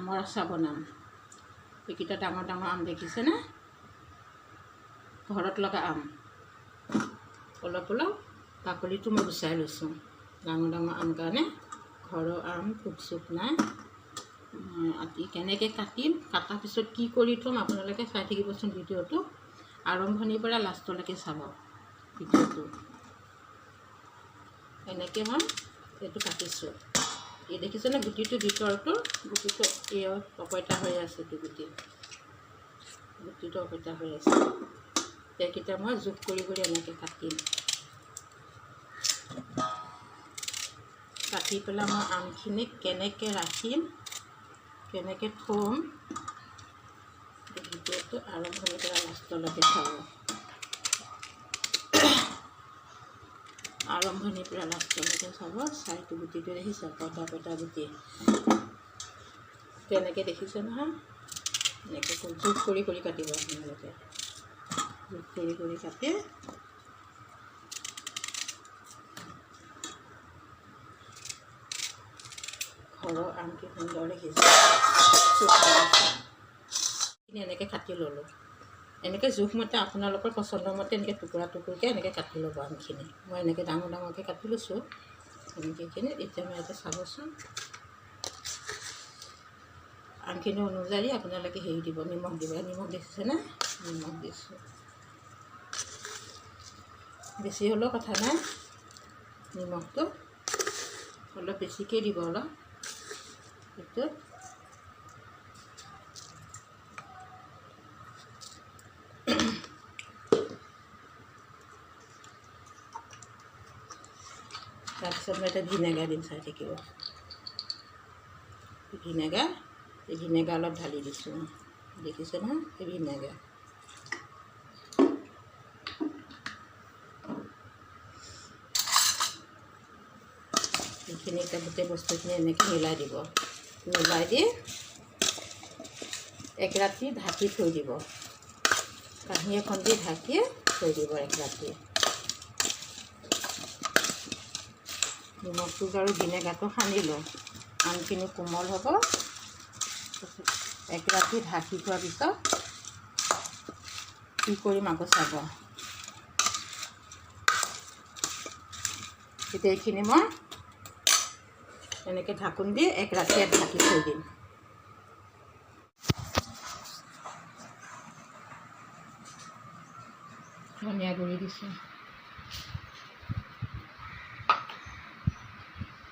আমৰ আচাৰ বনাম। এইকেইটা ডাঙৰ ডাঙৰ আম দেখিছেনে? ঘৰত লগা আম। অলপ অলপ বাকলিটো মই গুচাই লৈছোঁ। ডাঙৰ ডাঙৰ আম কাৰণে ঘৰৰ আম পোক চোক নাই। কেনেকৈ কাটিম, কটাৰ পিছত কি কৰি থ'ম আপোনালোকে চাই থাকিবচোন ভিডিঅ'টো। আৰম্ভণিৰ পৰা লাষ্টলৈকে চাব ভিডিঅ'টো। এনেকৈ মই এইটো কাটিছোঁ। এই দেখিছেনে গুটিটো ভিতৰটো? গুটিটো এই অপইতা হৈ আছে। গুটিটো অপইতা হৈ আছে। এইকেইটা মই জোখ কৰি কৰি এনেকৈ কাটিম। কাটি পেলাই মই আমখিনি কেনেকৈ ৰাখিম, কেনেকৈ থ'ম, ভিডিঅ'টো আৰম্ভণিৰ পৰা লাষ্টলৈকে চাব। আৰম্ভণিৰ পৰা লাষ্টলৈকে চাব। চাইটো গুটিটো দেখিছে? পইতা পইতা গুটি তেনেকৈ দেখিছে নহয়? এনেকৈ জোখ কৰি কৰি কাটিব আপোনালোকে। জোখ কৰি কৰি কাটি ঘৰৰ আমটো সুন্দৰ দেখিছে। এনেকৈ কাটি ল'লোঁ। এনেকৈ জোখমতে আপোনালোকৰ পচন্দৰ মতে এনেকৈ টুকুৰা টুকুৰকৈ এনেকৈ কাটি ল'ব আমখিনি। মই এনেকৈ ডাঙৰ ডাঙৰকৈ কাটি লৈছোঁ। এনেকৈখিনি এতিয়া মই ইয়াতে চাবচোন। আমখিনি অনুযায়ী আপোনালোকে হেৰি দিব, নিমখ দিব। নিমখ দেখিছেনে? নিমখ দিছোঁ। বেছি হ'লেও কথা নাই, নিমখটো অলপ বেছিকৈ দিব। অলপ এইটো তাৰপিছত মই এটা ভিনেগাৰ দিম, চাই থাকিব। ভিনেগাৰ অলপ ঢালি দিছোঁ। দেখিছে নহয়? এই ভিনেগাৰ এইখিনি এতিয়া গোটেই বস্তুখিনি এনেকৈ মিলাই দিব। মিলাই দি এক ৰাতি ঢাকি থৈ দিব। কাঁহী এখন দি ঢাকি থৈ দিব এক ৰাতি। নিমখটো আৰু ভিনেগাৰটো সানিলোঁ। আমখিনি কোমল হ'ব। এক ৰাতি ঢাকি থোৱাৰ পিছত কি কৰিম আকৌ চাব। এতিয়া এইখিনি মই এনেকৈ ঢাকোন দি এক ৰাতি ঢাকি থৈ দিম। ধনিয়া গুড়ি দিছোঁ।